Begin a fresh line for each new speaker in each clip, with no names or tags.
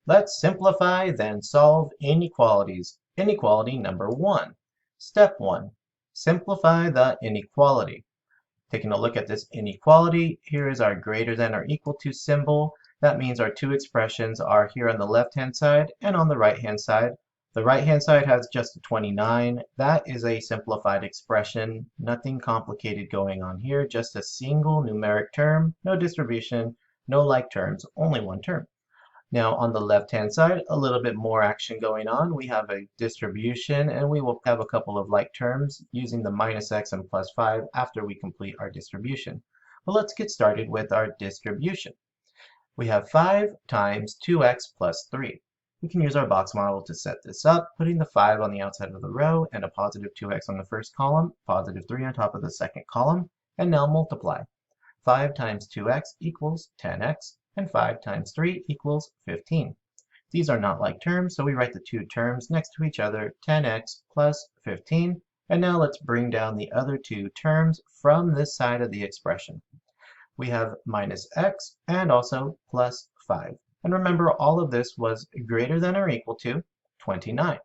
Let's simplify, then solve inequalities. Inequality number 1. Step 1. Simplify the inequality. Taking a look at this inequality, here is our greater than or equal to symbol. That means our two expressions are here on the left-hand side and on the right-hand side. The right-hand side has just a 29. That is a simplified expression. Nothing complicated going on here, just a single numeric term, no distribution, no like terms, only one term. Now on the left-hand side, a little bit more action going on. We have a distribution, and we will have a couple of like terms using the minus x and plus 5 after we complete our distribution. But let's get started with our distribution. We have 5 times 2x plus 3. We can use our box model to set this up, putting the 5 on the outside of the row and a positive 2x on the first column, positive 3 on top of the second column, and now multiply. 5 times 2x equals 10x. And 5 times 3 equals 15. These are not like terms, so we write the two terms next to each other, 10x plus 15. And now let's bring down the other two terms from this side of the expression. We have minus x and also plus 5. And remember, all of this was greater than or equal to 29.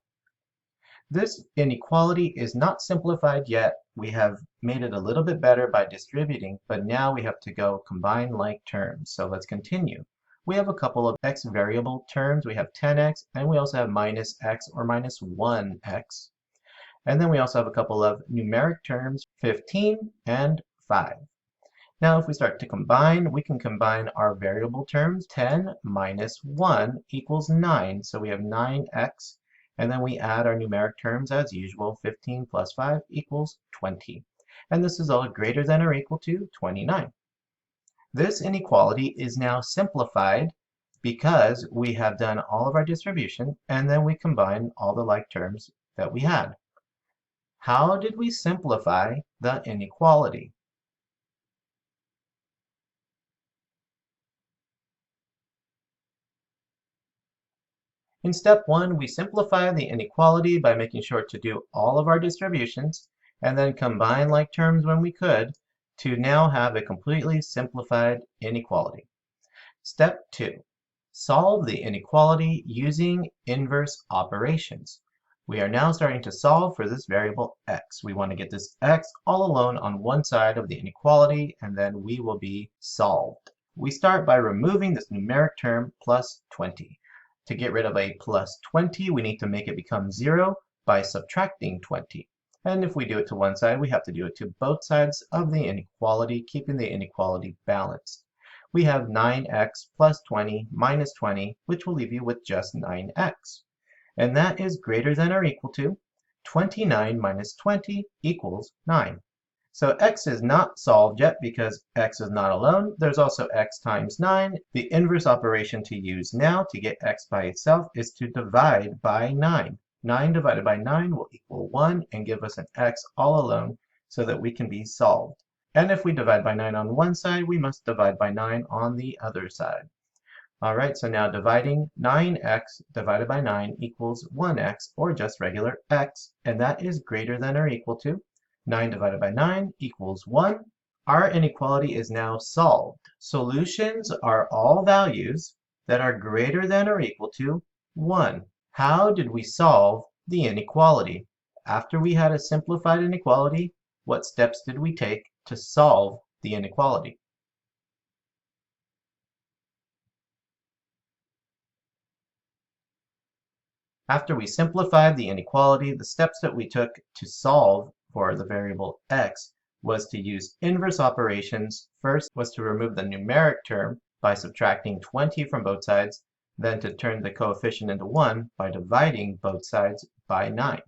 This inequality is not simplified yet. We have made it a little bit better by distributing, but now we have to go combine like terms. So let's continue. We have a couple of x variable terms. We have 10x, and we also have minus x or minus 1x. And then we also have a couple of numeric terms, 15 and 5. Now if we start to combine, we can combine our variable terms. 10 minus 1 equals 9, so we have 9x. And then we add our numeric terms as usual. 15 plus 5 equals 20. And this is all greater than or equal to 29. This inequality is now simplified because we have done all of our distribution and then we combine all the like terms that we had. How did we simplify the inequality? In step 1, we simplify the inequality by making sure to do all of our distributions and then combine like terms when we could to now have a completely simplified inequality. Step 2. Solve the inequality using inverse operations. We are now starting to solve for this variable x. We want to get this x all alone on one side of the inequality, and then we will be solved. We start by removing this numeric term plus 20. To get rid of a plus 20, we need to make it become 0 by subtracting 20. And if we do it to one side, we have to do it to both sides of the inequality, keeping the inequality balanced. We have 9x plus 20 minus 20, which will leave you with just 9x. And that is greater than or equal to 29 minus 20 equals 9. So x is not solved yet because x is not alone. There's also x times 9. The inverse operation to use now to get x by itself is to divide by 9. 9 divided by 9 will equal 1 and give us an x all alone so that we can be solved. And if we divide by 9 on one side, we must divide by 9 on the other side. Alright, so now dividing 9x divided by 9 equals 1x, or just regular x, and that is greater than or equal to 9 divided by 9 equals 1. Our inequality is now solved. Solutions are all values that are greater than or equal to 1. How did we solve the inequality? After we had a simplified inequality, what steps did we take to solve the inequality? After we simplified the inequality, the steps that we took to solve for the variable x was to use inverse operations. First was to remove the numeric term by subtracting 20 from both sides, then to turn the coefficient into 1 by dividing both sides by 9.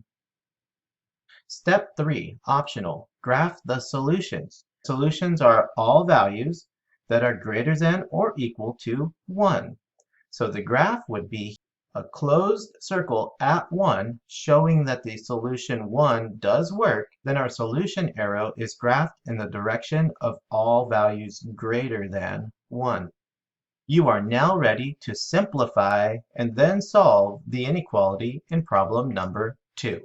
Step 3, optional, graph the solutions. Solutions are all values that are greater than or equal to 1. So the graph would be a closed circle at 1 showing that the solution 1 does work, then our solution arrow is graphed in the direction of all values greater than 1. You are now ready to simplify and then solve the inequality in problem number 2.